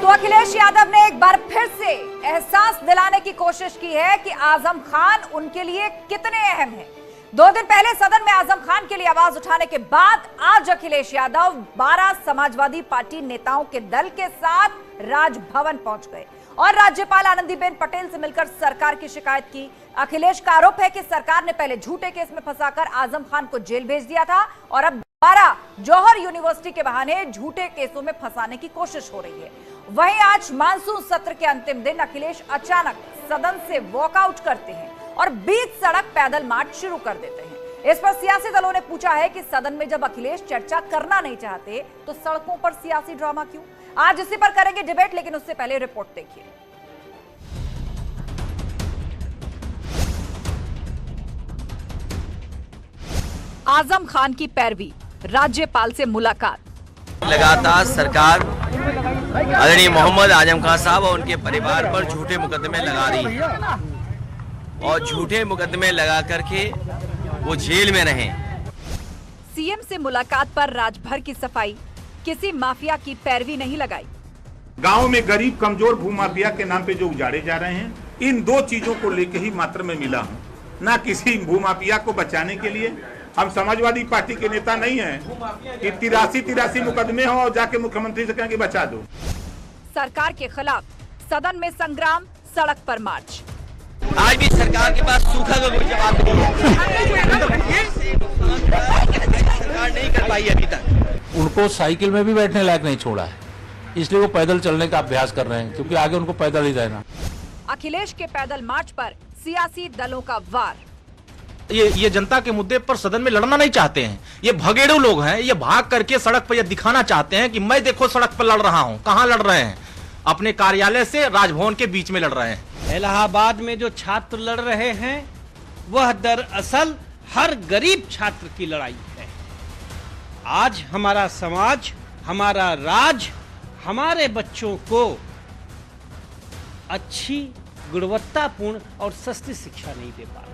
तो अखिलेश यादव ने एक बार फिर से एहसास दिलाने की कोशिश की है कि आजम खान उनके लिए कितने अहम हैं। 2 दिन पहले सदन में आजम खान के लिए आवाज उठाने के बाद आज अखिलेश यादव 12 समाजवादी पार्टी नेताओं के दल के साथ राजभवन पहुंच गए और राज्यपाल आनंदीबेन पटेल से मिलकर सरकार की शिकायत की। अखिलेश का आरोप है कि सरकार ने पहले झूठे केस में फंसाकर आजम खान को जेल भेज दिया था और अब दोबारा जौहर यूनिवर्सिटी के बहाने झूठे केसों में फंसाने की कोशिश हो रही है। वहीं आज मानसून सत्र के अंतिम दिन अखिलेश अचानक सदन से वॉकआउट करते हैं और बीच सड़क पैदल मार्च शुरू कर देते हैं। इस पर सियासी दलों ने पूछा है कि सदन में जब अखिलेश चर्चा करना नहीं चाहते तो सड़कों पर सियासी ड्रामा क्यों। आज इसी पर करेंगे डिबेट, लेकिन उससे पहले रिपोर्ट देखिए। आजम खान की पैरवी, राज्यपाल से मुलाकात। लगातार सरकार आदरणीय मोहम्मद आजम खान साहब और उनके परिवार पर झूठे मुकदमे लगा रही है और झूठे मुकदमे लगा करके वो जेल में रहे। सीएम से मुलाकात पर राजभर की सफाई, किसी माफिया की पैरवी नहीं लगाई। गांव में गरीब कमजोर भूमाफिया के नाम पे जो उजाड़े जा रहे हैं, इन 2 चीजों को लेकर ही मात्र में मिला हूँ, ना किसी भूमाफिया को बचाने के लिए। हम समाजवादी पार्टी के नेता नहीं हैं कि 83 मुकदमे हो और जाके मुख्यमंत्री से कहें कि बचा दो। सरकार के खिलाफ सदन में संग्राम, सड़क पर मार्च। आज भी सरकार के पास सूखा का कोई जवाब नहीं है। सरकार नहीं कर पाई अभी तक। उनको साइकिल में भी बैठने लायक नहीं छोड़ा है, इसलिए वो पैदल चलने का अभ्यास कर रहे हैं, क्योंकि आगे उनको पैदल ही रहना। अखिलेश के पैदल मार्च पर सियासी दलों का वार। ये जनता के मुद्दे पर सदन में लड़ना नहीं चाहते हैं। ये भगेड़ू लोग हैं, ये भाग करके सड़क पर ये दिखाना चाहते हैं कि मैं देखो सड़क पर लड़ रहा हूं। कहां लड़ रहे हैं? अपने कार्यालय से राजभवन के बीच में लड़ रहे हैं। इलाहाबाद में जो छात्र लड़ रहे हैं वह दरअसल हर गरीब छात्र की लड़ाई है। आज हमारा समाज, हमारा राज हमारे बच्चों को अच्छी गुणवत्तापूर्ण और सस्ती शिक्षा नहीं दे पा रहा है।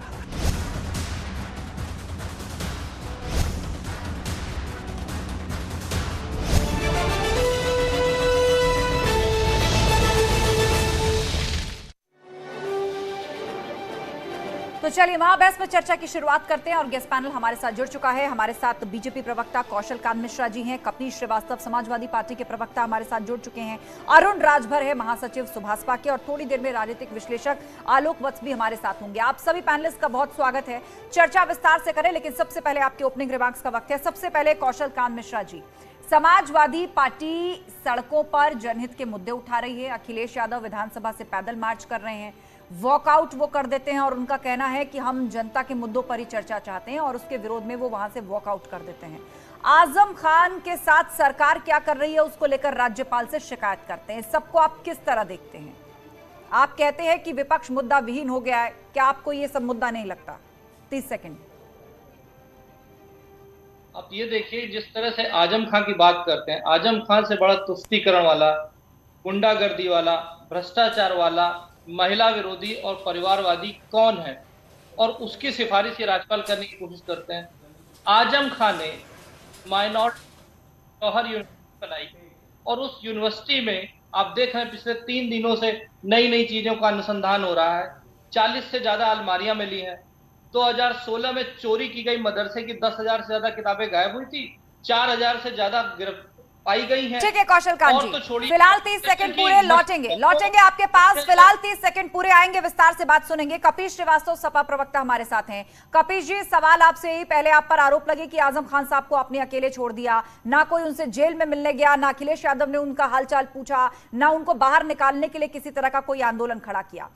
तो चलिए महाबहस में चर्चा की शुरुआत करते हैं और गेस्ट पैनल हमारे साथ जुड़ चुका है। हमारे साथ बीजेपी प्रवक्ता कौशल कांत मिश्रा जी हैं, कपीश श्रीवास्तव समाजवादी पार्टी के प्रवक्ता हमारे साथ जुड़ चुके हैं, अरुण राजभर है महासचिव सुभाषपा के, और थोड़ी देर में राजनीतिक विश्लेषक आलोक वत्स भी हमारे साथ होंगे। आप सभी पैनलिस्ट का बहुत स्वागत है। चर्चा विस्तार से करें, लेकिन सबसे पहले आपके ओपनिंग रिमार्क्स का वक्त है। सबसे पहले कौशल कांत मिश्रा जी, समाजवादी पार्टी सड़कों पर जनहित के मुद्दे उठा रही है। अखिलेश यादव विधानसभा से पैदल मार्च कर रहे हैं, वॉकआउट वो कर देते हैं और उनका कहना है कि हम जनता के मुद्दों पर ही चर्चा चाहते हैं और उसके विरोध में वो वहां से वॉकआउट कर देते हैं। आजम खान के साथ सरकार क्या कर रही है उसको लेकर राज्यपाल से शिकायत करते हैं। सबको आप किस तरह देखते हैं? आप कहते हैं कि विपक्ष मुद्दा विहीन हो गया है, क्या आपको ये सब मुद्दा नहीं लगता? 30 सेकंड। आप ये देखिए, जिस तरह से आजम खान की बात करते हैं, आजम खान से बड़ा तुष्टीकरण वाला, गुंडागर्दी वाला, भ्रष्टाचार वाला, महिला विरोधी और परिवारवादी कौन है, और उसकी सिफारिश ये राज्यपाल करने की कोशिश करते हैं। आजम खान ने माइनॉरिटी जौहर यूनिवर्सिटी बनाई और उस यूनिवर्सिटी में आप देख रहे हैं पिछले 3 दिनों से नई नई चीजों का अनुसंधान हो रहा है। 40 से ज्यादा अलमारियां मिली हैं। 2016 में चोरी की गई मदरसे की 10,000 से ज्यादा किताबें गायब हुई थी। 4,000 से ज्यादा गिरफ्तार पाई गई हैं। ठीक है कौशल कांत जी, तो फिलहाल 30 सेकंड पूरे लौटेंगे आपके पास। फिलहाल 30 सेकंड पूरे आएंगे, विस्तार से बात सुनेंगे। कपीश श्रीवास्तव सपा प्रवक्ता हमारे साथ हैं। कपीश जी, सवाल आपसे यही, पहले आप पर आरोप लगे कि आजम खान साहब को आपने अकेले छोड़ दिया, ना कोई उनसे जेल में मिलने गया, ना अखिलेश यादव ने उनका हालचाल पूछा, ना उनको बाहर निकालने के लिए किसी तरह का कोई आंदोलन खड़ा किया।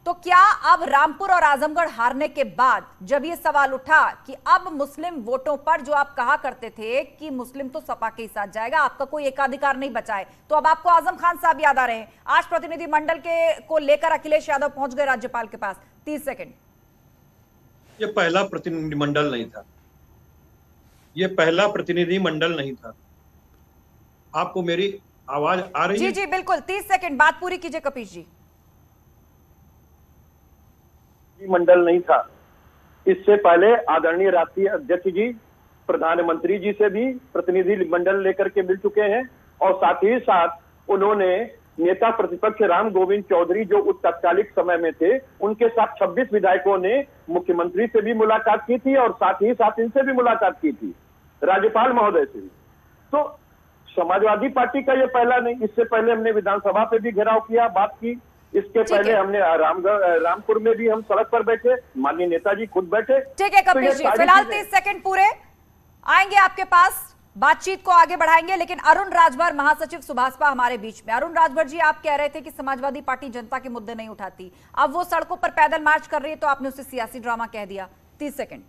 तो क्या अब रामपुर और आजमगढ़ हारने के बाद जब ये सवाल उठा कि अब मुस्लिम वोटों पर, जो आप कहा करते थे कि मुस्लिम तो सपा के ही साथ जाएगा, आपका कोई एकाधिकार नहीं बचा है, तो अब आपको आजम खान साहब याद आ रहे हैं? आज प्रतिनिधि मंडल को लेकर अखिलेश यादव पहुंच गए राज्यपाल के पास। 30 सेकंड। ये पहला प्रतिनिधिमंडल नहीं था, ये पहला प्रतिनिधिमंडल नहीं था। आपको मेरी आवाज आ रही है? जी जी बिल्कुल, 30 सेकंड, बात पूरी कीजिए कपीश जी। मंडल नहीं था। इससे पहले आदरणीय राष्ट्रीय अध्यक्ष जी प्रधानमंत्री जी से भी प्रतिनिधि मंडल लेकर के मिल चुके हैं और साथ ही साथ उन्होंने नेता प्रतिपक्ष राम गोविंद चौधरी जो उस तत्कालिक समय में थे, उनके साथ 26 विधायकों ने मुख्यमंत्री से भी मुलाकात की थी और साथ ही साथ इनसे भी मुलाकात की थी, राज्यपाल महोदय से भी। तो समाजवादी पार्टी का ये पहला नहीं, इससे पहले हमने विधानसभा पे भी घेराव किया, बात की। इसके पहले हमने रामपुर में भी हम सड़क पर बैठे, माननीय नेताजी खुद बैठे। ठीक है कपिल जी, फिलहाल 30 सेकंड पूरे, आएंगे आपके पास, बातचीत को आगे बढ़ाएंगे। लेकिन अरुण राजभर, महासचिव सुभाषपा हमारे बीच में। अरुण राजभर जी, आप कह रहे थे कि समाजवादी पार्टी जनता के मुद्दे नहीं उठाती, अब वो सड़कों पर पैदल मार्च कर रही है तो आपने उसे सियासी ड्रामा कह दिया। 30 सेकंड।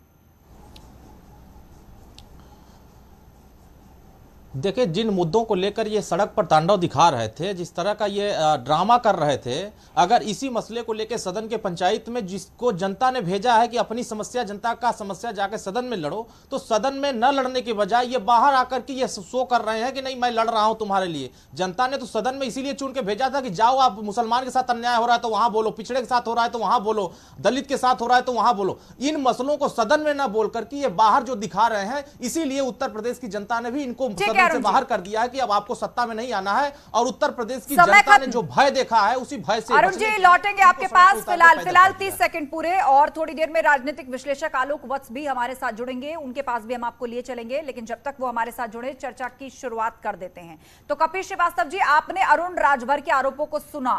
देखिए, जिन मुद्दों को लेकर ये सड़क पर तांडव दिखा रहे थे, जिस तरह का ये ड्रामा कर रहे थे, अगर इसी मसले को लेकर सदन के पंचायत में जिसको जनता ने भेजा है कि अपनी समस्या, जनता का समस्या जाकर सदन में लड़ो, तो सदन में न लड़ने के बजाय ये बाहर आकर के ये शो कर रहे हैं कि नहीं मैं लड़ रहा हूं तुम्हारे लिए। जनता ने तो सदन में इसीलिए चुन के भेजा था कि जाओ, आप मुसलमान के साथ अन्याय हो रहा है तो वहां बोलो, पिछड़े के साथ हो रहा है तो वहां बोलो, दलित के साथ हो रहा है तो वहां बोलो। इन मसलों को सदन में न बोल करके ये बाहर जो दिखा रहे हैं, इसीलिए उत्तर प्रदेश की जनता ने भी इनको से बाहर कर दिया है कि अब आपको सत्ता में नहीं आना है। और उत्तर प्रदेश की जनता ने जो भय देखा है उसी भय से अरुण जी लौटेंगे आपके पास। फिलहाल 30 सेकंड पूरे, और थोड़ी देर में राजनीतिक विश्लेषक आलोक वत्स भी हमारे साथ जुड़ेंगे, उनके पास भी हम आपको लिए चलेंगे। लेकिन जब तक वो हमारे साथ जुड़े, चर्चा की शुरुआत कर देते हैं। तो कपिल श्रीवास्तव जी, आपने अरुण राजभर के आरोपों को सुना।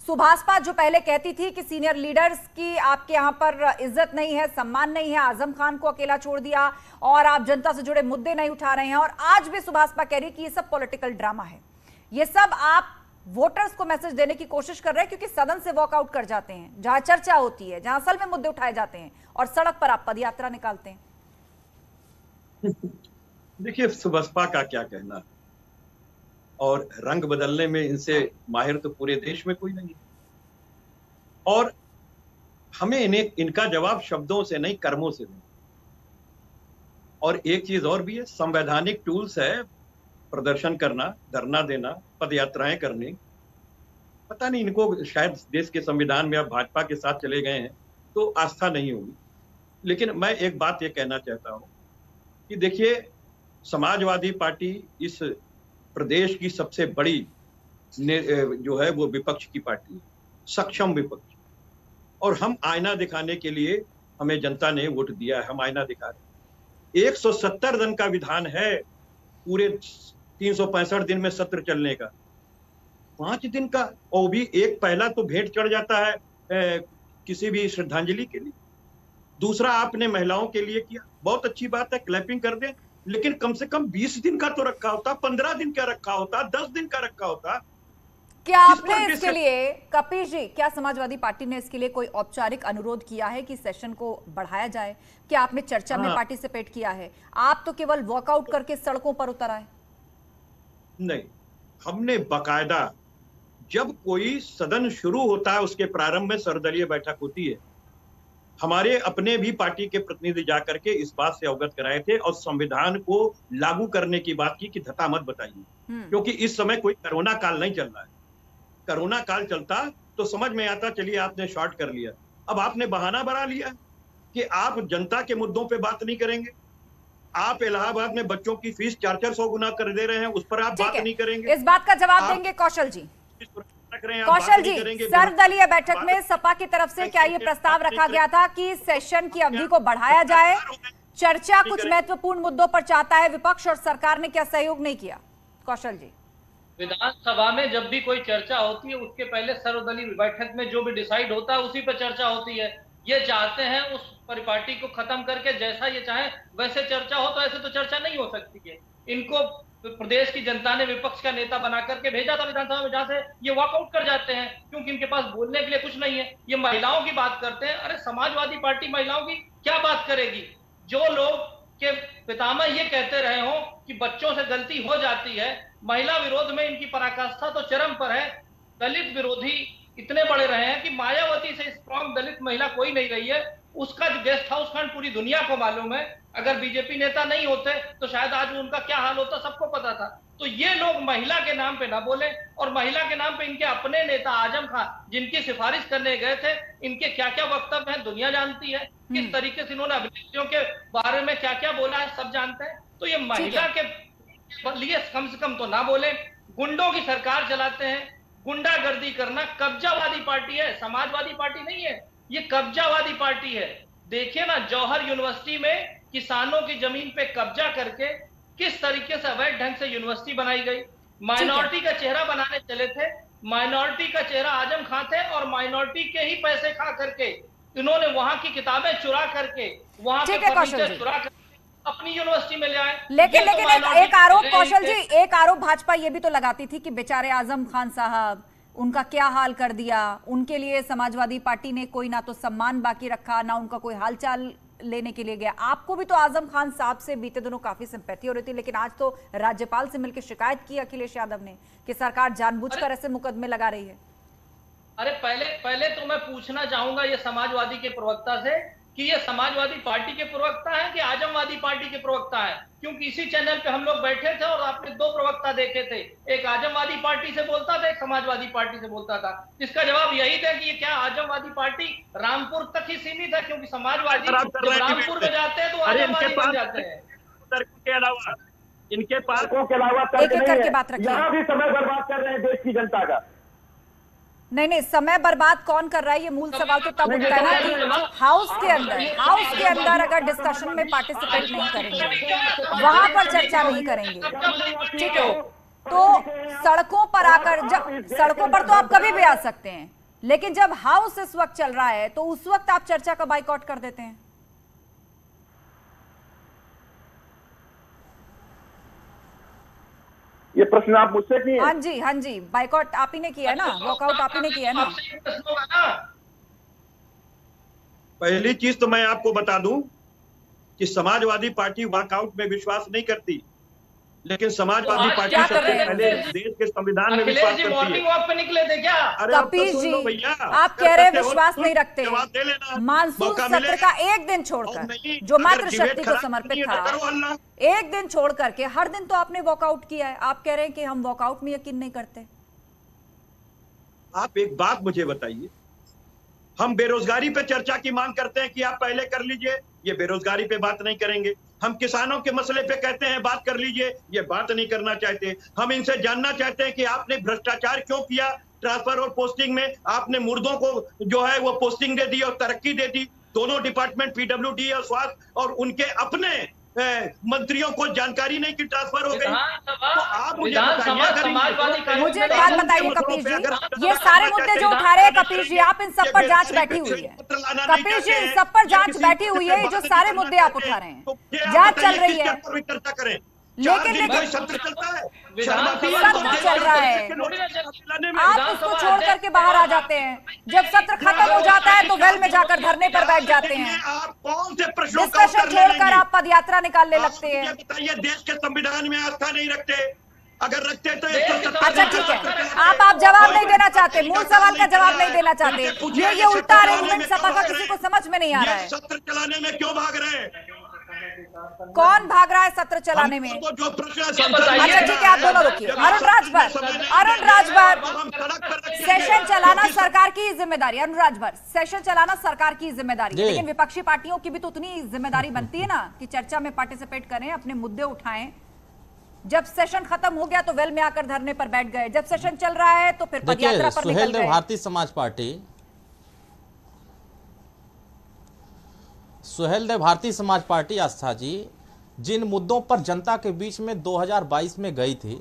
सुभाषपा जो पहले कहती थी कि सीनियर लीडर्स की आपके यहां पर इज्जत नहीं है, सम्मान नहीं है, आजम खान को अकेला छोड़ दिया और आप जनता से जुड़े मुद्दे नहीं उठा रहे हैं, और आज भी सुभाषपा कह रही है कि ये सब पॉलिटिकल ड्रामा है। ये सब आप वोटर्स को मैसेज देने की कोशिश कर रहे हैं, क्योंकि सदन से वॉकआउट कर जाते हैं जहां चर्चा होती है, जहां असल में मुद्दे उठाए जाते हैं, और सड़क पर आप पदयात्रा निकालते हैं। देखिए, सुभाषपा का क्या कहना, और रंग बदलने में इनसे माहिर तो पूरे देश में कोई नहीं है। और हमें इनका जवाब शब्दों से नहीं, कर्मों से दें। और एक चीज और भी है, संवैधानिक टूल्स है प्रदर्शन करना, धरना देना, पदयात्राएं करनी। पता नहीं, इनको शायद देश के संविधान में अब भाजपा के साथ चले गए हैं तो आस्था नहीं होगी। लेकिन मैं एक बात ये कहना चाहता हूं कि देखिए, समाजवादी पार्टी इस प्रदेश की सबसे बड़ी जो है वो विपक्ष की पार्टी है, सक्षम विपक्ष। और हम आईना दिखाने के लिए हमें जनता ने वोट दिया है, हम आईना दिखा रहे हैं। 170 दिन का विधान है, पूरे 365 दिन में सत्र चलने का, 5 दिन का, और भी एक पहला तो भेंट चढ़ जाता है किसी भी श्रद्धांजलि के लिए। दूसरा आपने महिलाओं के लिए किया, बहुत अच्छी बात है, क्लैपिंग कर दें। लेकिन कम से कम 20 दिन का तो रखा होता, 15 दिन का रखा होता, 10 दिन का रखा होता। क्या आपने इसके लिए, कपिल जी, क्या समाजवादी पार्टी ने इसके लिए कोई औपचारिक अनुरोध किया है कि सेशन को बढ़ाया जाए? क्या आपने चर्चा में पार्टिसिपेट किया है? आप तो केवल वॉकआउट करके सड़कों पर उतर आए। नहीं, हमने बाकायदा, जब कोई सदन शुरू होता है उसके प्रारंभ में सर्वदलीय बैठक होती है, हमारे अपने भी पार्टी के प्रतिनिधि जाकर के इस बात से अवगत कराए थे और संविधान को लागू करने की बात की कि धता मत बताइए, क्योंकि इस समय कोई कोरोना काल नहीं चल रहा है। कोरोना काल चलता तो समझ में आता, चलिए आपने शॉर्ट कर लिया। अब आपने बहाना बना लिया कि आप जनता के मुद्दों पे बात नहीं करेंगे। आप इलाहाबाद में बच्चों की फीस 400 गुना कर दे रहे हैं, उस पर आप बात नहीं करेंगे। इस बात का जवाब देंगे कौशल जी। कौशल जी, सर्वदलीय बैठक में सपा की तरफ से क्या ये प्रस्ताव रखा गया था कि सेशन की अवधि को बढ़ाया जाए? चर्चा कुछ महत्वपूर्ण मुद्दों पर चाहता है विपक्ष, और सरकार ने क्या सहयोग नहीं किया? कौशल जी, विधानसभा में जब भी कोई चर्चा होती है उसके पहले सर्वदलीय बैठक में जो भी डिसाइड होता है उसी पर चर्चा होती है। ये चाहते हैं उस परिपाटी को खत्म करके जैसा ये चाहे वैसे चर्चा हो, तो ऐसे तो चर्चा नहीं हो सकती है। इनको प्रदेश की जनता ने विपक्ष का नेता बना करके भेजा था विधानसभा में, जहां से ये वॉकआउट कर जाते हैं क्योंकि इनके पास बोलने के लिए कुछ नहीं है। ये महिलाओं की बात करते हैं, अरे समाजवादी पार्टी महिलाओं की क्या बात करेगी? जो लोग के पितामह ये कहते रहे हो कि बच्चों से गलती हो जाती है, महिला विरोध में इनकी पराकाष्ठा तो चरम पर है। दलित विरोधी इतने बड़े रहे हैं कि मायावती से स्ट्रॉन्ग दलित महिला कोई नहीं रही है। उसका जो गेस्ट हाउस खंड पूरी दुनिया को मालूम है। अगर बीजेपी नेता नहीं होते तो शायद आज उनका क्या हाल होता सबको पता था। तो ये लोग महिला के नाम पे ना बोले, और महिला के नाम पे इनके अपने नेता आजम खान जिनकी सिफारिश करने गए थे, इनके क्या क्या वक्तव्य हैं दुनिया जानती है। किस तरीके से इन्होंने अभिनेत्रियों के बारे में क्या क्या बोला है सब जानते हैं। तो ये महिला के लिए कम से कम तो ना बोले। गुंडों की सरकार चलाते हैं, गुंडागर्दी करना। कब्जावादी पार्टी है, समाजवादी पार्टी नहीं है, ये कब्जावादी पार्टी है। देखिए ना, जौहर यूनिवर्सिटी में किसानों की जमीन पे कब्जा करके किस तरीके से अवैध ढंग से यूनिवर्सिटी बनाई गई। माइनॉरिटी का चेहरा बनाने चले थे, माइनॉरिटी का चेहरा आजम खान थे और माइनॉरिटी के ही पैसे खा करके इन्होंने वहां की किताबें चुरा करके, वहां के फर्नीचर चुरा करके अपनी यूनिवर्सिटी में ले आए। लेकिन एक आरोप कौशल जी, एक आरोप भाजपा ये भी तो लगाती थी कि बेचारे आजम खान साहब, उनका क्या हाल कर दिया, उनके लिए समाजवादी पार्टी ने कोई ना तो सम्मान बाकी रखा, ना उनका कोई हालचाल लेने के लिए गया। आपको भी तो आजम खान साहब से बीते दिनों काफी सिंपैथी हो रही थी, लेकिन आज तो राज्यपाल से मिलकर शिकायत की अखिलेश यादव ने कि सरकार जानबूझकर ऐसे मुकदमे लगा रही है। अरे पहले तो मैं पूछना चाहूंगा ये समाजवादी के प्रवक्ता से कि ये समाजवादी पार्टी के प्रवक्ता है कि आजमवादी पार्टी के प्रवक्ता है, क्योंकि इसी चैनल पे हम लोग बैठे थे और आपने दो प्रवक्ता देखे थे, एक आजमवादी पार्टी से बोलता था, एक समाजवादी पार्टी से बोलता था। इसका जवाब यही था कि ये क्या आजमवादी पार्टी रामपुर तक ही सीमित है, क्योंकि समाजवादी जब रामपुर में जाते हैं तो आजमवादी बन जाते हैं। इनके पास के अलावा तर्क नहीं है, यहाँ भी समय बर्बाद कर रहे हैं देश की जनता का। नहीं, समय बर्बाद कौन कर रहा है, ये मूल सवाल तो तब उठता है ना कि हाउस के अंदर अगर डिस्कशन में पार्टिसिपेट नहीं करेंगे, वहां पर चर्चा नहीं करेंगे, ठीक है, तो सड़कों पर आकर, जब सड़कों पर तो आप कभी भी आ सकते हैं, लेकिन जब हाउस इस वक्त चल रहा है तो उस वक्त आप चर्चा का बाइकआउट कर देते हैं। ये प्रश्न आप मुझसे किए? हाँ जी, बाइकआउट आप ही ने किया है ना, वॉकआउट आप ही ने किया है ना। पहली चीज तो मैं आपको बता दूं कि समाजवादी पार्टी वॉकआउट में विश्वास नहीं करती, लेकिन समाजवादी पार्टी सबसे पहले देश के संविधान में विश्वास करती है। मॉर्निंग वॉक पे निकले थे क्या? कपिल जी, आप कह रहे हैं विश्वास नहीं रखते। मानसून सत्र का एक दिन छोड़कर, जो मातृशक्ति को समर्पित था, एक दिन छोड़ करके हर दिन तो आपने वॉकआउट किया है। आप कह रहे हैं कि हम वॉकआउट में यकीन नहीं करते। आप एक बात मुझे बताइए, हम बेरोजगारी पे चर्चा की मांग करते हैं कि आप पहले कर लीजिए, ये बेरोजगारी पे बात नहीं करेंगे। हम किसानों के मसले पे कहते हैं बात कर लीजिए, ये बात नहीं करना चाहते। हम इनसे जानना चाहते हैं कि आपने भ्रष्टाचार क्यों किया, ट्रांसफर और पोस्टिंग में आपने मुर्दों को जो है वो पोस्टिंग दे दी और तरक्की दे दी। दोनों डिपार्टमेंट पीडब्ल्यूडी और स्वास्थ्य और उनके अपने मंत्रियों को जानकारी नहीं कि ट्रांसफर हो गई। तो आप मुझे एक बात बताइए कपिल जी, ये सारे मुद्दे जो उठा रहे हैं कपिल जी, आप इन सब पर जांच बैठी हुई है। कपिल जी, इन सब पर जांच बैठी हुई है, जो सारे मुद्दे आप उठा रहे हैं, जांच चल रही है। चर्चा करें, लेकिन सत्र चलता है, सत्र चल रहा है, आप उसको छोड़ करके बाहर आ जाते हैं। जब सत्र खत्म हो जाता है तो वेल में जाकर धरने पर बैठ जाते हैं। आप कौन से प्रश्नों डिस्कशन छोड़कर आप पदयात्रा निकालने लगते हैं। बताइए, देश के संविधान में आस्था नहीं रखते? अगर रखते तो अच्छा ठीक है, आप जवाब नहीं देना चाहते, मूल सवाल का जवाब नहीं देना चाहते। ये उल्टा अरेंजमेंट सपा का किसी को समझ में नहीं आ रहा है। सत्र चलाने में क्यों भाग रहे हैं? कौन भाग रहा है सत्र चलाने में? जो प्रश्न, अच्छा ठीक है, आप दोनों रुकिए। अरुण राजभर, सेशन चलाना सरकार की जिम्मेदारी। अरुण राजभर, सेशन चलाना सरकार की जिम्मेदारी, लेकिन विपक्षी पार्टियों की भी तो उतनी जिम्मेदारी बनती है ना कि चर्चा में पार्टिसिपेट करें, अपने मुद्दे उठाएं। जब सेशन खत्म हो गया तो वेल में आकर धरने पर बैठ गए, जब सेशन चल रहा है तो फिर पदयात्रा पर निकल गए। भारतीय समाज पार्टी, सुहेलदेव भारतीय समाज पार्टी आस्था जी जिन मुद्दों पर जनता के बीच में 2022 में गई थी,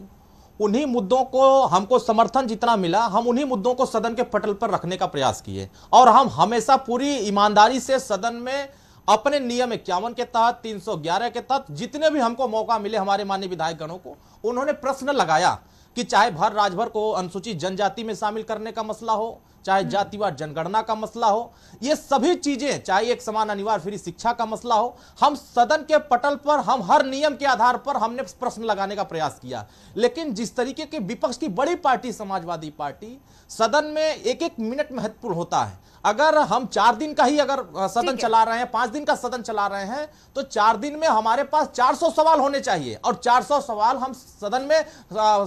उन्हीं मुद्दों को हमको समर्थन जितना मिला, हम उन्हीं मुद्दों को सदन के पटल पर रखने का प्रयास किए और हम हमेशा पूरी ईमानदारी से सदन में अपने नियम 51 के तहत, 311 के तहत जितने भी हमको मौका मिले हमारे माननीय विधायकगणों को, उन्होंने प्रश्न लगाया कि चाहे भर राजभर को अनुसूचित जनजाति में शामिल करने का मसला हो, चाहे जातिवार जनगणना का मसला हो, ये सभी चीजें, चाहे एक समान अनिवार्य फ्री शिक्षा का मसला हो, हम सदन के पटल पर हम हर नियम के आधार पर हमने प्रश्न लगाने का प्रयास किया। लेकिन जिस तरीके के विपक्ष की बड़ी पार्टी समाजवादी पार्टी, सदन में एक एक मिनट महत्वपूर्ण होता है। अगर हम 4 दिन का ही अगर सदन चला रहे हैं, 5 दिन का सदन चला रहे हैं, तो 4 दिन में हमारे पास 400 सवाल होने चाहिए और 400 सवाल हम सदन में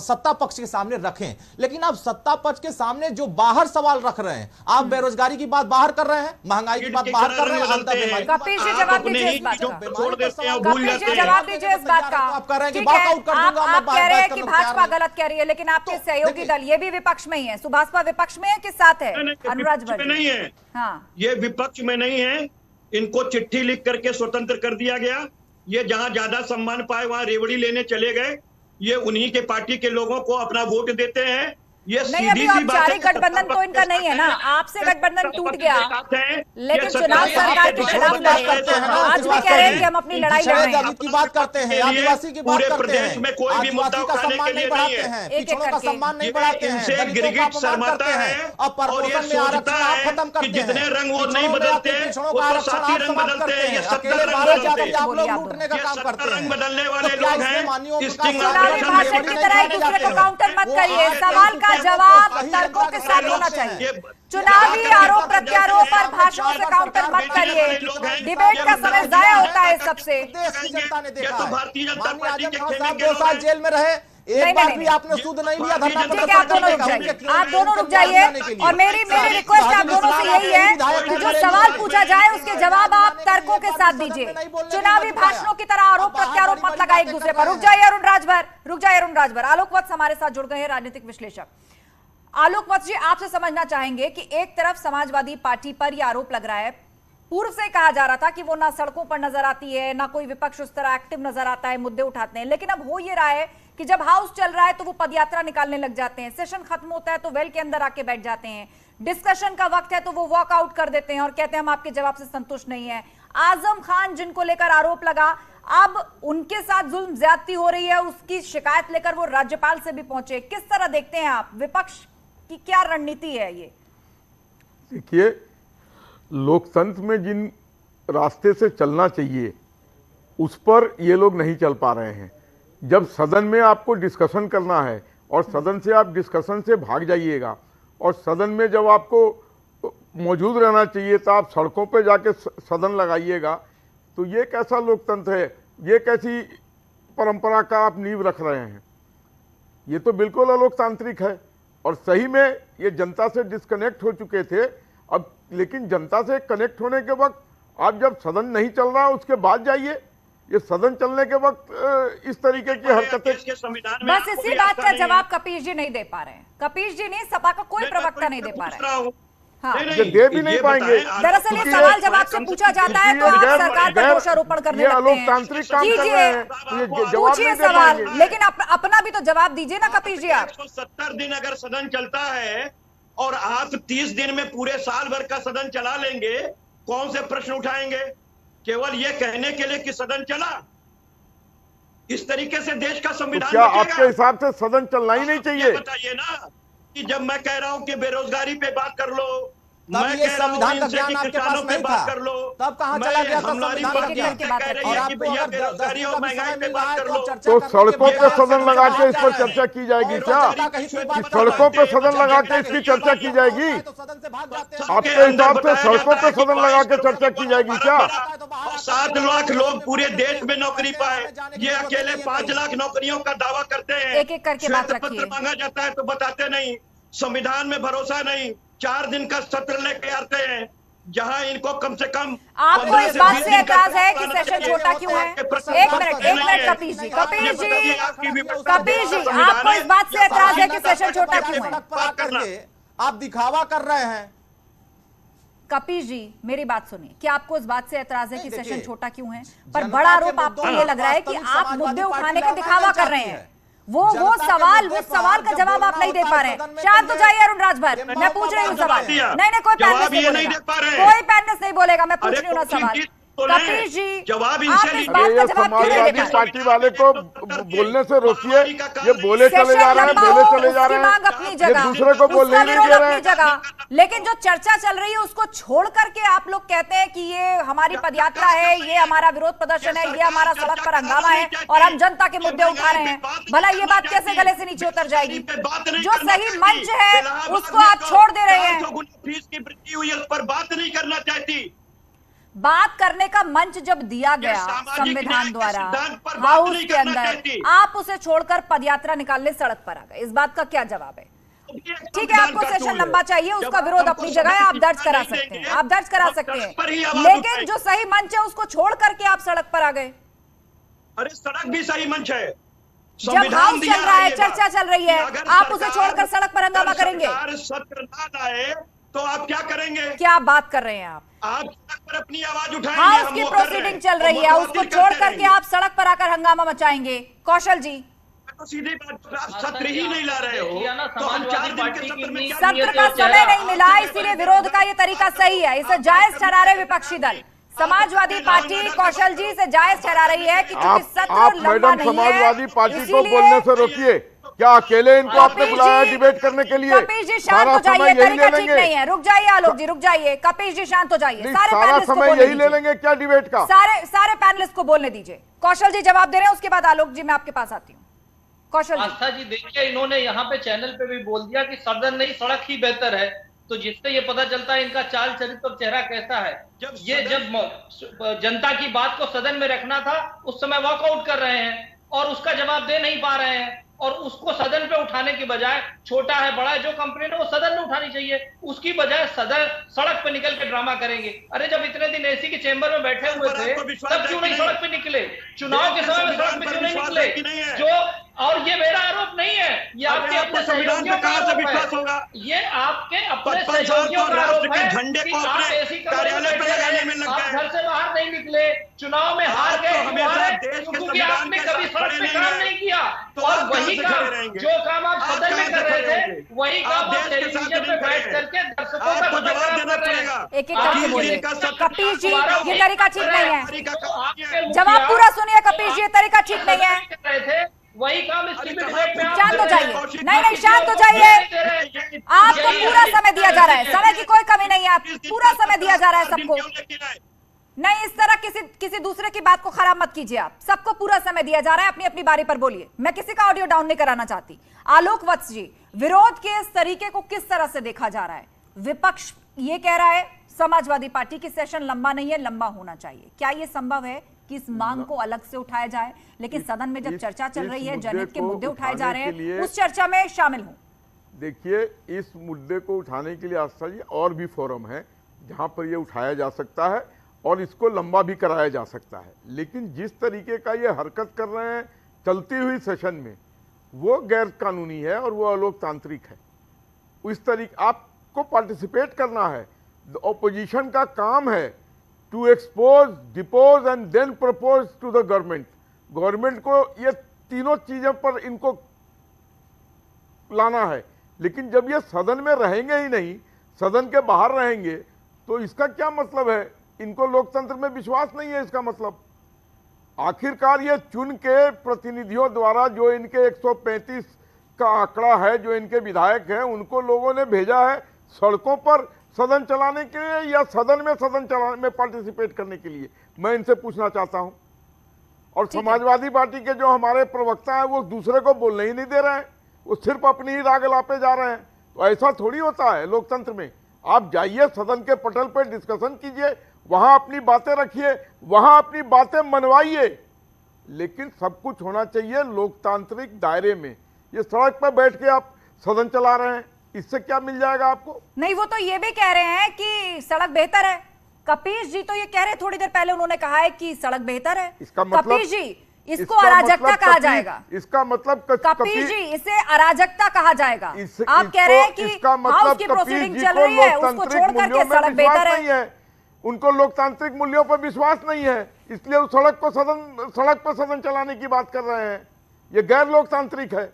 सत्ता पक्ष के सामने रखें। लेकिन आप सत्ता पक्ष के सामने जो बाहर सवाल रख रहे हैं, आप बेरोजगारी की बात बाहर कर रहे हैं, महंगाई की बात बाहर कर रहे हैं, कपिल जी जवाब दीजिए इस बात का। कपिल जी जवाब दीजिए इस बात का। आप कह रहे हैं कि ठीक है, वॉकआउट कर दूंगा, आप कह रहे हैं कि भाजपा गलत कह रही है, लेकिन आपके सहयोगी दल ये भी विपक्ष में ही है। सुभाषपा विपक्ष में है किस साथ है? अनुराज भट्ट नहीं है। हाँ, ये विपक्ष में नहीं है, इनको चिट्ठी लिख करके स्वतंत्र कर दिया गया। ये जहां ज्यादा सम्मान पाए वहां रेवड़ी लेने चले गए। ये उन्हीं के पार्टी के लोगों को अपना वोट देते हैं। ये नहीं, अभी औपचारिक गठबंधन तो इनका नहीं है ना, आपसे गठबंधन टूट गया, लेकिन चुनाव सरकार के खिलाफ लड़े। आज भी कह रहे हैं कि हम अपनी लड़ाई लड़ रहे हैं। की बात करते हैं, आदिवासी की बात करते हैं, में कोई भी मुद्दा आदिवासी का सम्मान नहीं बढ़ाते हैं, पिछड़ों का सम्मान नहीं बढ़ाते हैं, दलितों का अपमान करते हैं, और प्रमोशन में आरक्षण आप खत्म करते हैं, जितने रंग वो नहीं बदलते, पिछड़ों का आरक्षण आप समाप्त करते हैं, अकेले 12 यादव आप लोग लूटने का काम करते हैं। बदलने वाले लोग हैं। चुनावी भाषण की तरह एक दूसरे को काउंटर मत करिए, सवाल का जवाब तर्कों के साथ होना चाहिए। चुनावी आरोप प्रत्यारोप पर भाषणों से काउंटर मत करिए, डिबेट का समय जाया होता है सबसे। देश की जनता ने देखा है, भारतीय जनता माननीय पार्टी आजम के खान साहब 2 साल जेल में रहे, एक बार भी आपने सूद नहीं लिया धरना ठीक है, आप दोनों रुक जाइए, आप दोनों रुक जाइए। और मेरी रिक्वेस्ट आप दोनों से यही है कि जो सवाल पूछा जाए उसके जवाब आप तर्कों के साथ दीजिए। चुनावी भाषणों की तरह आरोप प्रत्यारोप मत लगाए एक दूसरे पर। रुक जाइए अरुण राजभर, रुक जाइए अरुण राजभर। आलोक वत्स हमारे साथ जुड़ गए हैं, राजनीतिक विश्लेषक। आलोक वत्स जी, आपसे समझना चाहेंगे कि एक तरफ समाजवादी पार्टी पर यह आरोप लग रहा है, पूर्व से कहा जा रहा था कि वो ना सड़कों पर नजर आती है, ना कोई विपक्ष उस तरह एक्टिव नजर आता है, मुद्दे उठाते हैं, लेकिन अब हो ये रहा है कि जब हाउस चल रहा है तो वो पदयात्रा निकालने लग जाते हैं, सेशन खत्म होता है तो वेल के अंदर आके बैठ जाते हैं, डिस्कशन का वक्त है तो वो वॉकआउट कर देते हैं और कहते हैं हम आपके जवाब से संतुष्ट नहीं है। आजम खान जिनको लेकर आरोप लगा, अब उनके साथ जुल्म ज्यादती हो रही है, उसकी शिकायत लेकर वो राज्यपाल से भी पहुंचे। किस तरह देखते हैं आप, विपक्ष की क्या रणनीति है ये? देखिए, लोकतंत्र में जिन रास्ते से चलना चाहिए उस पर ये लोग नहीं चल पा रहे हैं। जब सदन में आपको डिस्कशन करना है और सदन से आप डिस्कशन से भाग जाइएगा, और सदन में जब आपको मौजूद रहना चाहिए तो आप सड़कों पे जाके सदन लगाइएगा, तो ये कैसा लोकतंत्र है? ये कैसी परंपरा का आप नींव रख रहे हैं? ये तो बिल्कुल अलोकतांत्रिक है। और सही में ये जनता से डिस्कनेक्ट हो चुके थे अब, लेकिन जनता से कनेक्ट होने के वक्त आप जब सदन नहीं चल रहा उसके बाद जाइए। ये सदन चलने के वक्त इस तरीके की हरकतें, बस इसी बात का जवाब कपिल जी नहीं दे पा रहे हैं। कपिल जी नहीं, सपा का कोई प्रवक्ता नहीं दे पा रहा है। हाँ, ये दे भी नहीं पाएंगे। दरअसल ये सवाल जवाब से पूछा जाता है तो आप सरकार पर दोषारोपण करने लगते हैं। लोकतांत्रिक काम कर रहे हैं, पूछिए सवाल, लेकिन अपना भी तो जवाब दीजिए ना कपिल जी। आप 170 दिन अगर सदन चलता है और आप 30 दिन में पूरे साल भर का सदन चला लेंगे, कौन से प्रश्न उठाएंगे? केवल ये कहने के लिए कि सदन चला। इस तरीके से देश का संविधान क्या आपके हिसाब से सदन चलना ही नहीं चाहिए? बताइए ना कि जब मैं कह रहा हूं कि बेरोजगारी पे बात कर लो, तब ये संविधान का ज्ञान आपके पास नहीं था, कर लो, तब कहां चला गया था संविधान का ज्ञान? और आपको अगर बेरोजगारी और महंगाई पे बात कर लो, तो सड़कों पे सदन लगा के इस पर चर्चा की जाएगी क्या? सड़कों पे सदन लगा के इसकी चर्चा की जाएगी? आपके हिसाब से सड़कों पे सदन लगा के चर्चा की जाएगी क्या? 7 लाख लोग पूरे देश में नौकरी पाए, ये अकेले 5 लाख नौकरियों का दावा करते हैं। एक एक करके बात रखिए। मांगा जाता है तो बताते नहीं, संविधान में भरोसा नहीं, 4 दिन का सत्र लेके आते हैं जहां इनको कम से कम। आपको इस बात से एतराज है कि सेशन छोटा क्यों है? एक मिनट कपिल जी, आपको इस बात से एतराज है कि सेशन छोटा क्यों है? आप दिखावा कर रहे हैं। कपिल जी मेरी बात सुनिए, क्या आपको इस बात से एतराज है कि सेशन छोटा क्यों है? पर बड़ा आरोप आपको ये लग रहा है कि आप मुद्दे उठाने का दिखावा कर रहे हैं। वो सवाल का जवाब आप नहीं दे पा रहे हैं। शांत हो जाइए अरुण राजभर, मैं पूछ रही हूँ सवाल। नहीं कोई पैनलिस्ट नहीं बोलेगा, कोई पैनलिस्ट नहीं बोलेगा, मैं पूछ रही हूँ ना सवाल। तो कपिल जी, जवाब आप इनसे इस लीजिए। बात का ये जवाब क्यों नहीं समाजवादी दे पाए? पार्टी वाले को बोलने से रोकिए। ये बोले चले सेशन जा रहे हैं, लंबा बोले हो, चले जा उसकी रहे मांग हैं, अपनी ये जगह, दूसरे को बोलने उसका ही नहीं विरोध दे रहे अपनी हैं। जगह, लेकिन जो चर्चा चल रही है उसको छोड़ करके आप लोग कहते हैं कि ये हमारी पदयात्रा है, ये हमारा विरोध प्रदर्शन है, ये हमारा सड़क पर हंगामा है और हम जनता के मुद्दे उठा रहे हैं। भला ये बात कैसे गले से नीचे उतर जाएगी? जो सही मंच है उसको आप छोड़ दे रहे हैं। फीस की वृद्धि हुई है उस पर बात नहीं करना चाहती। बात करने का मंच जब दिया गया संविधान द्वारा हाउस के अंदर, आप उसे छोड़कर पदयात्रा निकालने सड़क पर आ गए, इस बात का क्या जवाब है? ठीक है, आपको सेशन लंबा चाहिए, उसका विरोध अपनी जगह है, आप दर्ज करा सकते हैं, आप दर्ज करा सकते हैं, लेकिन जो सही मंच है उसको छोड़ करके आप सड़क पर आ गए। अरे सड़क भी सही मंच है, जब हाउस चल रहा है, चर्चा चल रही है, आप उसे छोड़कर सड़क पर हंगामा करेंगे? सत्र ना लाए तो आप क्या करेंगे? क्या बात कर रहे हैं आप सड़क पर अपनी आवाज उठाएंगे। हाउस की प्रोसीडिंग चल रही है, उसको छोड़ करके आप सड़क पर आकर हंगामा मचाएंगे? कौशल जी, तो सीधी बात, आप सत्र ही नहीं ला रहे हो तो हम 4 दिन के सत्र में क्या सत्र का समय नहीं मिला, इसीलिए विरोध का ये तरीका सही है, इसे जायज ठहरा रहे विपक्षी दल। समाजवादी पार्टी कौशल जी से जायज ठहरा रही है कि चूंकि सत्र लंबा मैडम नहीं है, समाजवादी पार्टी को इसीलिए बोलने से रोकिए। क्या अकेले इनको आपने बुलाया है डिबेट करने के लिए? कपिल जी शांत हो जाइए, तरीका ठीक नहीं है, रुक जाइए आलोक जी, रुक जाइए, कपिल जी शांत हो जाइए, सारे सारा पैनलिस्ट को समय बोलने यही ले दीजिए, लेंगे क्या डिबेट का? सारे पैनलिस्ट को बोलने दीजिए। कौशल जी जवाब दे रहे हैं, उसके बाद आलोक जी मैं आपके पास आती हूँ। कौशल जी, आस्था जी देखिए, इन्होंने यहाँ पे चैनल पे भी बोल दिया कि सदन नहीं सड़क ही बेहतर है, तो जिससे ये पता चलता है इनका चाल चरित्र और चेहरा कैसा है। जब जनता की बात को सदन में रखना था उस समय वॉकआउट कर रहे हैं और उसका जवाब दे नहीं पा रहे हैं, और उसको सदन पे उठाने की बजाय, छोटा है बड़ा है जो कंप्लेंट है वो सदन में उठानी चाहिए, उसकी बजाय सदन सड़क पे निकल के ड्रामा करेंगे। अरे जब इतने दिन एसी के चेंबर में बैठे हुए थे तब क्यों नहीं सड़क पे निकले? चुनाव के समय में सड़क पे क्यों नहीं निकले? जो, और ये मेरा आरोप नहीं है, ये आपके अपने सहयोगियों का आरोप है, ये आपके अपने सहयोगियों का आरोप है कि आप एसी कार्यालय पे लगाने में लग गए, आप घर से बाहर नहीं निकले, चुनाव में हार गए क्योंकि आपने कभी सड़क पे काम नहीं किया, और वही काम जो काम आप सदन में कर रहे थे वही काम आप टेलीविजन पे बैठ करके दर्शकों का जवाब देना पड़ेगा। एक एक करके बोलिए। कपिल जी, ये तरीका ठीक नहीं है, जवाब पूरा सुनिए। कपिल जी, ये तरीका ठीक नहीं है, वही काम शांत हो जाइए, नहीं शांत हो जाइए, आपको पूरा समय दिया जा रहा है, समय की कोई कमी नहीं है, पूरा समय दिया जा रहा है सबको। नहीं, इस तरह किसी दूसरे की बात को खराब मत कीजिए, आप सबको पूरा समय दिया जा रहा है, अपनी अपनी बारी पर बोलिए, मैं किसी का ऑडियो डाउन नहीं कराना चाहती। आलोक वत्स जी, विरोध के इस तरीके को किस तरह से देखा जा रहा है? विपक्ष ये कह रहा है समाजवादी पार्टी की सेशन लंबा नहीं है, लंबा होना चाहिए, क्या ये संभव है कि इस मांग को अलग से उठाया जाए? लेकिन सदन में जब चर्चा चल रही है, जनहित के मुद्दे उठाए जा रहे हैं, उस चर्चा में शामिल हूं। देखिए, इस मुद्दे को उठाने के लिए आस्था जी और भी फोरम है जहां पर यह उठाया जा सकता है और इसको लंबा भी कराया जा सकता है, लेकिन जिस तरीके का ये हरकत कर रहे हैं चलती हुई सेशन में, वो गैर कानूनी है और वो अलोकतांत्रिक है। इस तरीके आपको पार्टिसिपेट करना है, ऑपोजिशन का काम है to expose, depose and then propose to the government. Government को ये तीनों चीजों पर इनको लाना है, लेकिन जब ये सदन में रहेंगे ही नहीं, सदन के बाहर रहेंगे, तो इसका क्या मतलब है? इनको लोकतंत्र में विश्वास नहीं है, इसका मतलब। आखिरकार ये चुन के प्रतिनिधियों द्वारा जो इनके 135 का आंकड़ा है, जो इनके विधायक हैं, उनको लोगों ने भेजा है सड़कों पर सदन चलाने के लिए या सदन चलाने में पार्टिसिपेट करने के लिए? मैं इनसे पूछना चाहता हूं। और समाजवादी पार्टी के जो हमारे प्रवक्ता हैं वो दूसरे को बोलने ही नहीं दे रहे हैं, वो सिर्फ अपनी ही राग लापे जा रहे हैं। तो ऐसा थोड़ी होता है लोकतंत्र में। आप जाइए सदन के पटल पर डिस्कशन कीजिए, वहां अपनी बातें रखिए, वहां अपनी बातें मनवाइए, लेकिन सब कुछ होना चाहिए लोकतांत्रिक दायरे में। ये सड़क पर बैठ के आप सदन चला रहे हैं, इससे क्या मिल जाएगा आपको? नहीं, वो तो ये भी कह रहे हैं कि सड़क बेहतर है। कपीश जी तो ये कह रहे, थोड़ी देर पहले उन्होंने कहा है कि सड़क बेहतर है। इसका मतलब, कपीश जी, इसको अराजकता कहा जाएगा। इसका मतलब कपीश जी, इसे अराजकता कहा जाएगा। आप कह रहे हैं कि हाउस की प्रोसीडिंग चल रही है, उसको छोड़ करके सड़क बेहतर है। उनको लोकतांत्रिक मूल्यों पर विश्वास नहीं है, इसलिए उस सड़क पर सदन चलाने की बात कर रहे हैं। ये गैर लोकतांत्रिक है,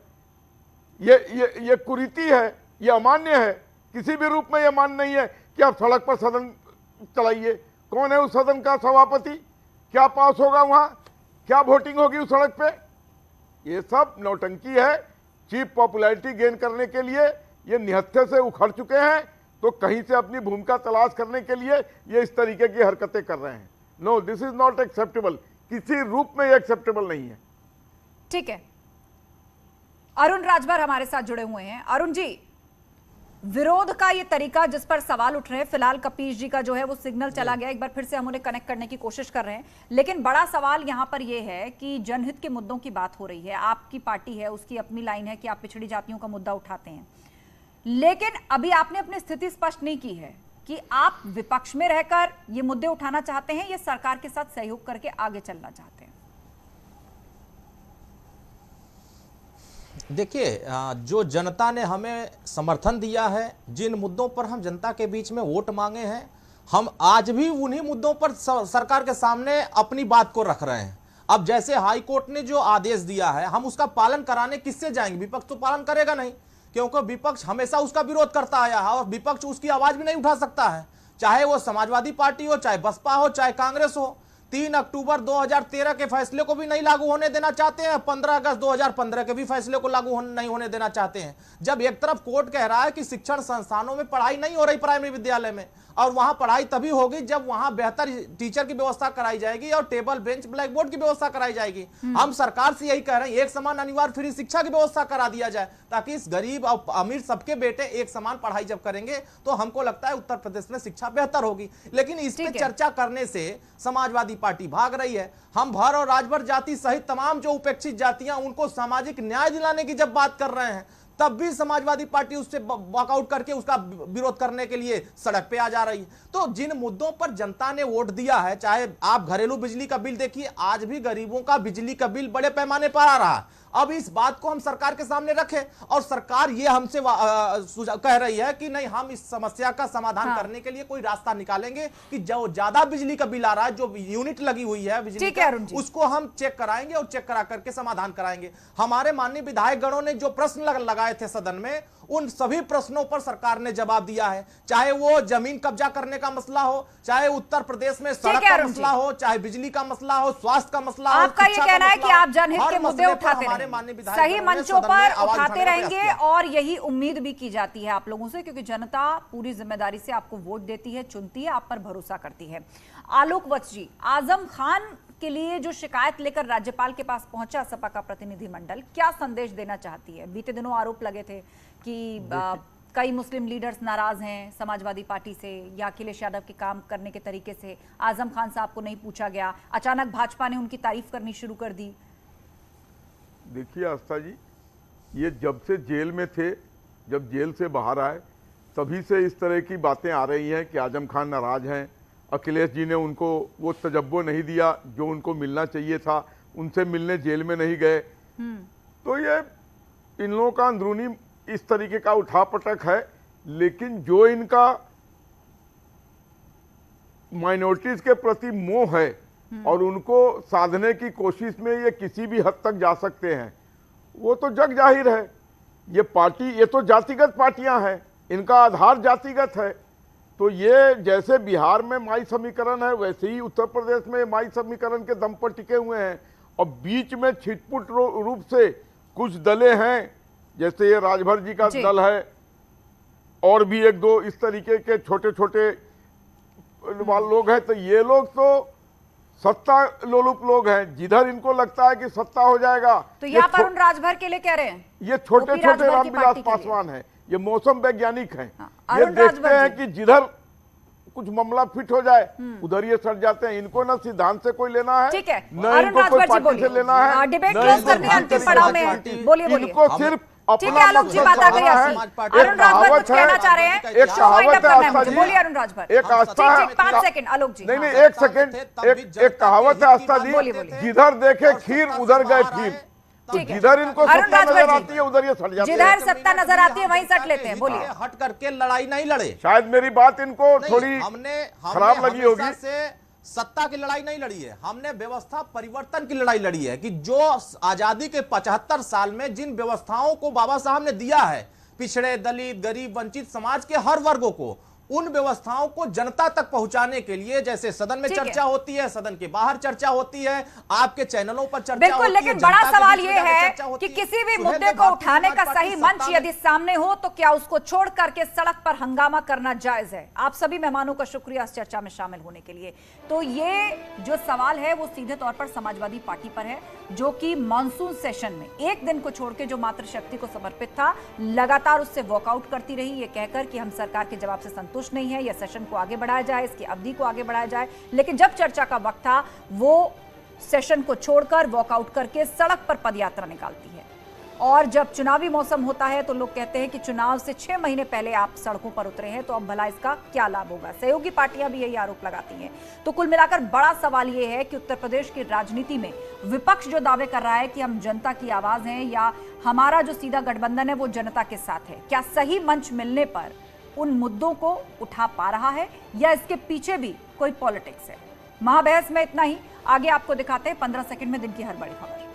ये कुरीति है, ये अमान्य है, किसी भी रूप में ये मान्य नहीं है कि आप सड़क पर सदन चलाइए। कौन है उस सदन का सभापति, क्या पास होगा वहां, क्या वोटिंग होगी उस सड़क पे? ये सब नौटंकी है, चीप पॉपुलैरिटी गेन करने के लिए ये निहत्थे से उखड़ चुके हैं, तो कहीं से अपनी भूमिका तलाश करने के लिए ये इस तरीके की हरकतें कर रहे हैं। No, this is not acceptable, किसी रूप में ये एक्सेप्टेबल नहीं है। ठीक है, अरुण राजभर हमारे साथ जुड़े हुए हैं। अरुण जी, विरोध का ये तरीका जिस पर सवाल उठ रहे हैं, फिलहाल कपीश जी का जो है वो सिग्नल चला गया, एक बार फिर से हम उन्हें कनेक्ट करने की कोशिश कर रहे हैं, लेकिन बड़ा सवाल यहां पर ये है कि जनहित के मुद्दों की बात हो रही है, आपकी पार्टी है, उसकी अपनी लाइन है कि आप पिछड़ी जातियों का मुद्दा उठाते हैं, लेकिन अभी आपने अपनी स्थिति स्पष्ट नहीं की है कि आप विपक्ष में रहकर ये मुद्दे उठाना चाहते हैं या सरकार के साथ सहयोग करके आगे चलना चाहते हैं। देखिए, जो जनता ने हमें समर्थन दिया है, जिन मुद्दों पर हम जनता के बीच में वोट मांगे हैं, हम आज भी उन्हीं मुद्दों पर सरकार के सामने अपनी बात को रख रहे हैं। अब जैसे हाई कोर्ट ने जो आदेश दिया है, हम उसका पालन कराने किससे जाएंगे? विपक्ष तो पालन करेगा नहीं, क्योंकि विपक्ष हमेशा उसका विरोध करता आया है और विपक्ष उसकी आवाज भी नहीं उठा सकता है, चाहे वो समाजवादी पार्टी हो, चाहे बसपा हो, चाहे कांग्रेस हो। 3 अक्टूबर 2013 के फैसले को भी नहीं लागू होने देना चाहते हैं, 15 अगस्त 2015 के भी फैसले को लागू नहीं होने देना चाहते हैं। जब एक तरफ कोर्ट कह रहा है कि शिक्षण संस्थानों में पढ़ाई नहीं हो रही प्राइमरी विद्यालय में, और वहां पढ़ाई तभी होगी जब वहां बेहतर टीचर की व्यवस्था कराई जाएगी और टेबल बेंच ब्लैक बोर्ड की व्यवस्था कराई जाएगी। हम सरकार से यही कह रहे हैं, एक समान अनिवार्य फ्री शिक्षा की व्यवस्था करा दिया जाए, ताकि इस गरीब और अमीर सबके बेटे एक समान पढ़ाई जब करेंगे तो हमको लगता है उत्तर प्रदेश में शिक्षा बेहतर होगी। लेकिन इस पे चर्चा करने से समाजवादी पार्टी भाग रही है। हम भर और राजभर जाति सहित तमाम जो उपेक्षित जातियां, उनको सामाजिक न्याय दिलाने की जब बात कर रहे हैं, तब भी समाजवादी पार्टी उससे वॉकआउट करके उसका विरोध करने के लिए सड़क पे आ जा रही है। तो जिन मुद्दों पर जनता ने वोट दिया है, चाहे आप घरेलू बिजली का बिल देखिए, आज भी गरीबों का बिजली का बिल बड़े पैमाने पर आ रहा है। अब इस बात को हम सरकार के सामने रखें और सरकार ये हमसे कह रही है कि नहीं, हम इस समस्या का समाधान करने के लिए कोई रास्ता निकालेंगे कि जो ज्यादा बिजली का बिल आ रहा है, जो यूनिट लगी हुई है बिजली का, उसको हम चेक कराएंगे और चेक करा करके समाधान कराएंगे। हमारे माननीय विधायक गणों ने जो प्रश्न लगाए थे सदन में, उन सभी प्रश्नों पर सरकार ने जवाब दिया है, चाहे वो जमीन कब्जा करने का मसला हो, चाहे उत्तर प्रदेश में सड़क का मसला हो, चाहे बिजली का मसला हो, स्वास्थ्य का मसला हो। आपका ये कहना है कि आप जनहित के मुद्दे उठाते रहेंगे, सही मंचों पर उठाते रहेंगे, और यही उम्मीद भी की जाती है आप लोगों से, क्योंकि जनता पूरी जिम्मेदारी से आपको वोट देती है, चुनती है, आप पर भरोसा करती है। आलोक वत्स जी, आजम खान के लिए जो शिकायत लेकर राज्यपाल के पास पहुंचा सपा का प्रतिनिधिमंडल, क्या संदेश देना चाहती है? बीते दिनों आरोप लगे थे कि कई मुस्लिम लीडर्स नाराज हैं समाजवादी पार्टी से या अखिलेश यादव के काम करने के तरीके से। आजम खान साहब को नहीं पूछा गया, अचानक भाजपा ने उनकी तारीफ करनी शुरू कर दी। देखिए आस्था जी, ये जब से जेल में थे, जब जेल से बाहर आए, तभी से इस तरह की बातें आ रही हैं कि आजम खान नाराज हैं, अखिलेश जी ने उनको वो तजब्बो नहीं दिया जो उनको मिलना चाहिए था, उनसे मिलने जेल में नहीं गए। तो ये इन लोगों का अंदरूनी इस तरीके का उठापटक है। लेकिन जो इनका माइनॉरिटीज के प्रति मोह है और उनको साधने की कोशिश में ये किसी भी हद तक जा सकते हैं, वो तो जग जाहिर है। ये पार्टी, ये तो जातिगत पार्टियां हैं, इनका आधार जातिगत है। तो ये जैसे बिहार में माई समीकरण है, वैसे ही उत्तर प्रदेश में माई समीकरण के दम पर टिके हुए हैं। और बीच में छिटपुट रूप से कुछ दलें हैं, जैसे ये राजभर जी का दल है, और भी एक दो इस तरीके के छोटे छोटे लोग हैं। तो ये लोग तो सत्ता लोलुप लोग हैं, जिधर इनको लगता है कि सत्ता हो जाएगा। तो यहाँ पर अरुण राजभर के लिए कह रहे हैं, ये छोटे छोटे रामविलास पासवान हैं, ये मौसम वैज्ञानिक हैं। ये देखते हैं कि जिधर कुछ मामला फिट हो जाए उधर ये सट जाते हैं। इनको ना सिद्धांत से कोई लेना है, ठीक है, न इनको कोई पार्टी से लेना है, डिबेट क्लोज करने के अंतिम पड़ाव में बोलिए। इनको सिर्फ ठीक है, आलोक जी बात आ गई आपकी। अरुण राजभर कुछ कहना चाह रहे हैं, एक कहावत है आस्था जी, बोलिए अरुण राजभर। एक आस्था है, 5 सेकंड आलोक जी, नहीं एक सेकंड, एक कहावत है आस्था जी, जिधर देखे खीर उधर गए फिर। तो जिधर इनको सत्ता नजर आती है उधर ये सट जाते हैं, जिधर सत्ता नजर आती है वहीं सट लेते हैं। बोलिए। हट करके लड़ाई नहीं लड़े। शायद मेरी बात इनको थोड़ी हमने खराब लगी होगी। सत्ता की लड़ाई नहीं लड़ी है, हमने व्यवस्था परिवर्तन की लड़ाई लड़ी है कि जो आजादी के 75 साल में जिन व्यवस्थाओं को बाबा साहब ने दिया है पिछड़े, दलित, गरीब, वंचित समाज के हर वर्गों को, उन व्यवस्थाओं को जनता तक पहुंचाने के लिए, जैसे सदन में चर्चा होती है, सदन के बाहर चर्चा होती है, आपके चैनलों पर चर्चा होती है, बिल्कुल, लेकिन बड़ा सवाल यह है कि किसी भी मुद्दे को उठाने का सही मंच यदि सामने हो तो क्या उसको छोड़ करके सड़क पर हंगामा करना जायज है? आप सभी मेहमानों का शुक्रिया इस चर्चा में शामिल होने के लिए। तो ये जो सवाल है वो सीधे तौर पर समाजवादी पार्टी पर है, जो कि मॉनसून सेशन में एक दिन को छोड़ के जो मातृशक्ति को समर्पित था, लगातार उससे वॉकआउट करती रही, ये कहकर कि हम सरकार के जवाब से संतुष्ट नहीं है, यह सेशन को आगे बढ़ाया जाए, इसकी अवधि को आगे बढ़ाया जाए। लेकिन जब चर्चा का वक्त था, वो सेशन को छोड़कर वॉकआउट करके सड़क पर पदयात्रा निकालती है। और जब चुनावी मौसम होता है तो लोग कहते हैं कि चुनाव से 6 महीने पहले आप सड़कों पर उतरे हैं, तो अब भला इसका क्या लाभ होगा? सहयोगी पार्टियां भी यही आरोप लगाती हैं। तो कुल मिलाकर बड़ा सवाल यह है कि उत्तर प्रदेश की राजनीति में विपक्ष जो दावे कर रहा है कि हम जनता की आवाज हैं या हमारा जो सीधा गठबंधन है वो जनता के साथ है, क्या सही मंच मिलने पर उन मुद्दों को उठा पा रहा है या इसके पीछे भी कोई पॉलिटिक्स है? महाबहस में इतना ही। आगे आपको दिखाते हैं 15 सेकंड में दिन की हर बड़ी खबर।